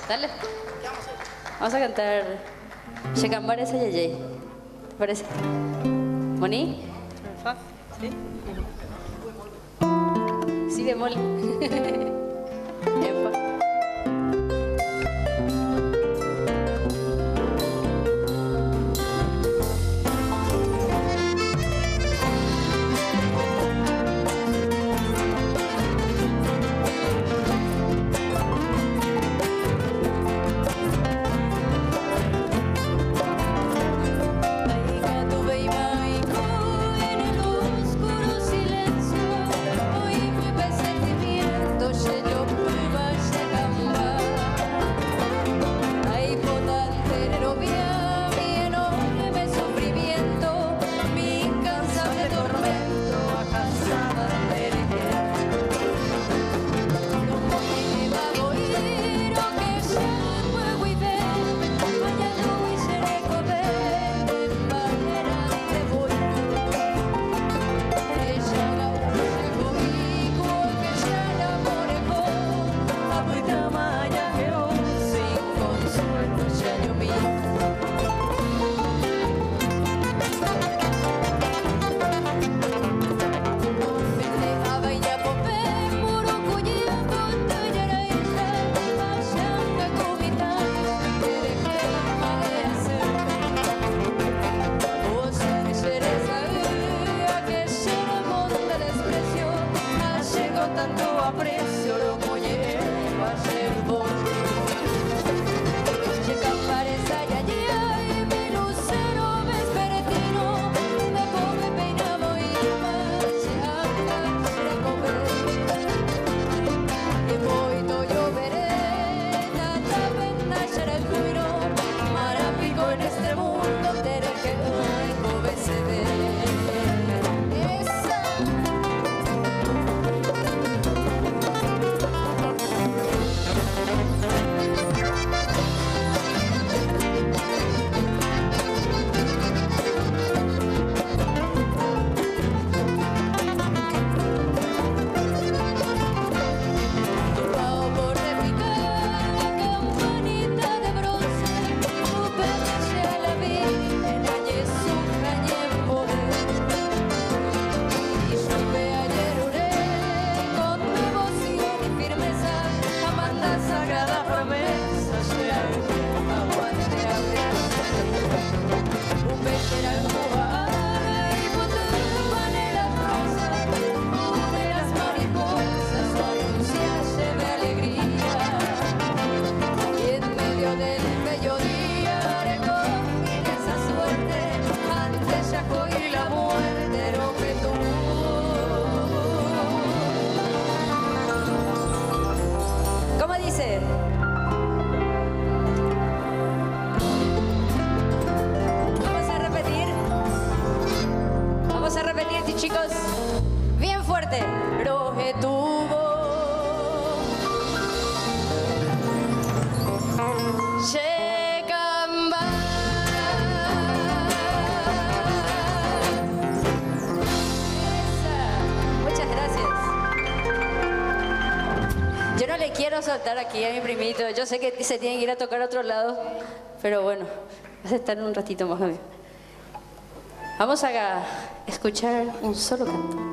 Dale. Vamos a cantar Checambares a Yeyey. ¿Te parece? ¿Moni? Fa, ¿sí? Sí, bemol. Epa. Chicos, bien fuerte. Roje tuvo Checamba. Muchas gracias. Yo no le quiero soltar aquí a mi primito. Yo sé que se tiene que ir a tocar a otro lado, pero bueno, vas a estar un ratito más. Vamos a escuchar un solo canto.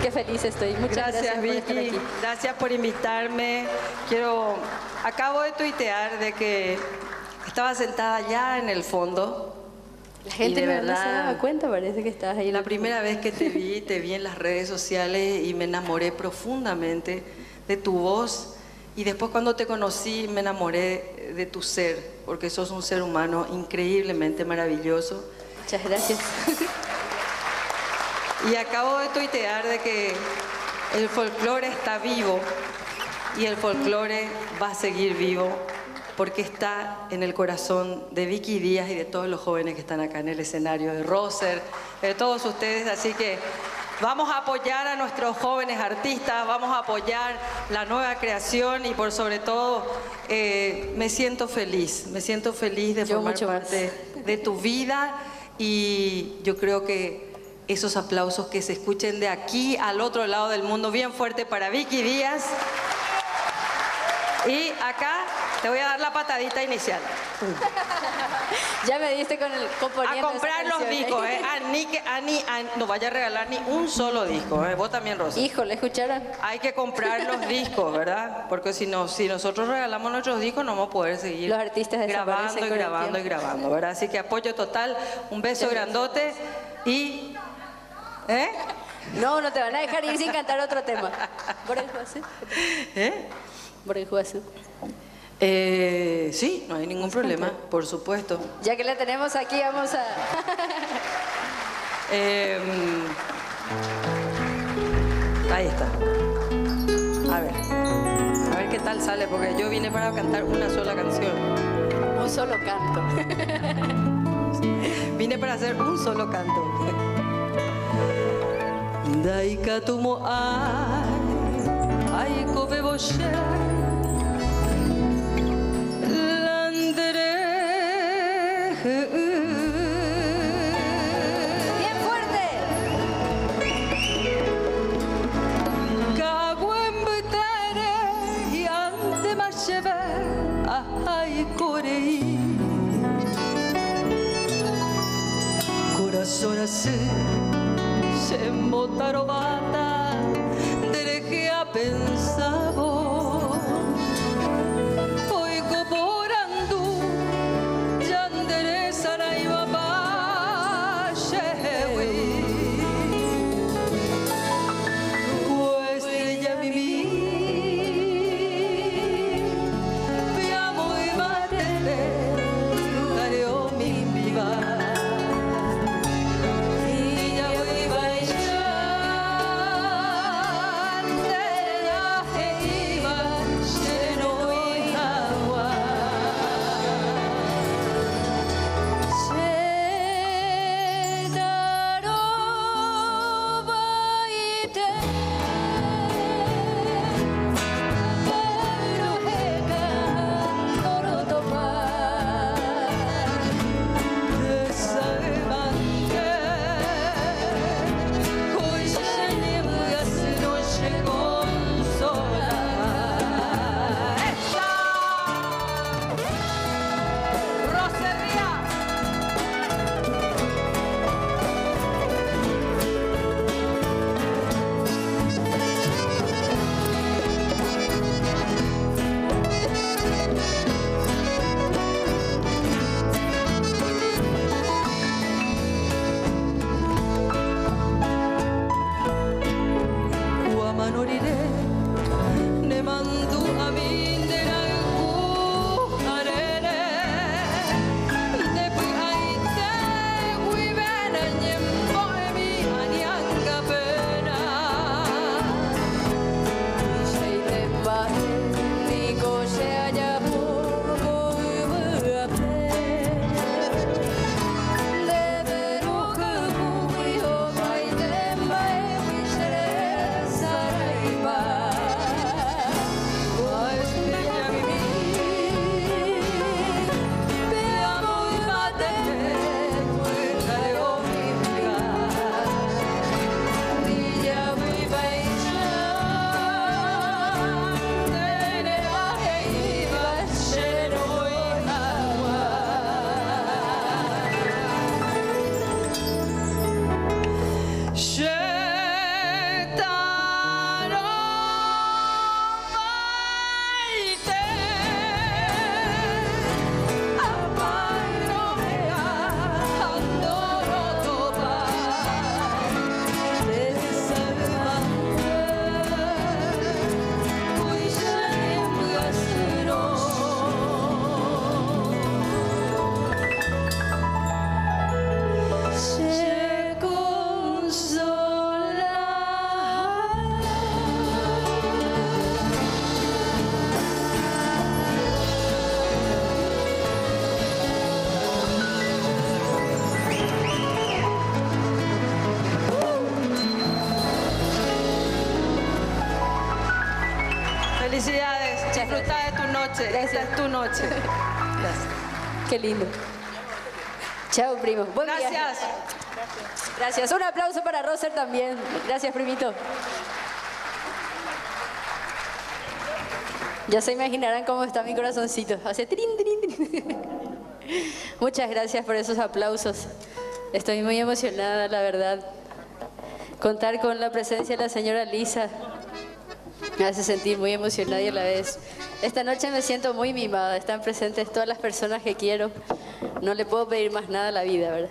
Qué feliz estoy. Muchas gracias por estar Vicky. aquí. Gracias por invitarme. Acabo de tuitear de que estaba sentada allá en el fondo. La gente Y de no se verdad, daba cuenta, parece que estabas ahí. La primera vez que te vi en las redes sociales y me enamoré profundamente de tu voz. Y después cuando te conocí me enamoré de tu ser, porque sos un ser humano increíblemente maravilloso. Muchas gracias. Y acabo de tuitear de que el folclore está vivo y el folclore va a seguir vivo porque está en el corazón de Vicky Díaz y de todos los jóvenes que están acá en el escenario, de Roser, de todos ustedes. Así que vamos a apoyar a nuestros jóvenes artistas, vamos a apoyar la nueva creación y por sobre todo me siento feliz de formar parte de tu vida y yo creo que esos aplausos que se escuchen de aquí al otro lado del mundo, bien fuerte para Vicky Díaz. Y acá te voy a dar la patadita inicial. Ya me diste con el componente. A comprar los discos, no vaya a regalar ni un solo disco, vos también, Rosa. Híjole, ¿escucharon? Hay que comprar los discos, ¿verdad? Porque si nosotros regalamos nuestros discos no vamos a poder seguir los artistas grabando y grabando y grabando, ¿verdad? Así que apoyo total, un beso grandote y... No te van a dejar ir sin cantar otro tema. ¿Por el Juazú? ¿Por el Juazú? Sí, no hay ningún problema, por supuesto. Ya que la tenemos aquí, vamos a... Ahí está. A ver qué tal sale, porque yo vine para cantar una sola canción. Un solo canto. Vine para hacer un solo canto. Daika tumo ai kobe boshe landere. ¡Bien fuerte! Kaguen butere yante mashebe ai korei corazón así se motaro bata dereje a pensavo oigo porandu yandere saraiba ba shewi pues ella viví piamo y batete careo mi viva. Felicidades, disfruta de tu noche. Gracias. Esta es tu noche. Gracias. Qué lindo. Chao, primo. Buen viaje. Gracias. Gracias. Un aplauso para Roser también. Gracias, primito. Ya se imaginarán cómo está mi corazoncito. Hace trin, trin, trin. Muchas gracias por esos aplausos. Estoy muy emocionada, la verdad. Contar con la presencia de la señora Lisa me hace sentir muy emocionada y a la vez. Esta noche me siento muy mimada. Están presentes todas las personas que quiero. No le puedo pedir más nada a la vida, ¿verdad?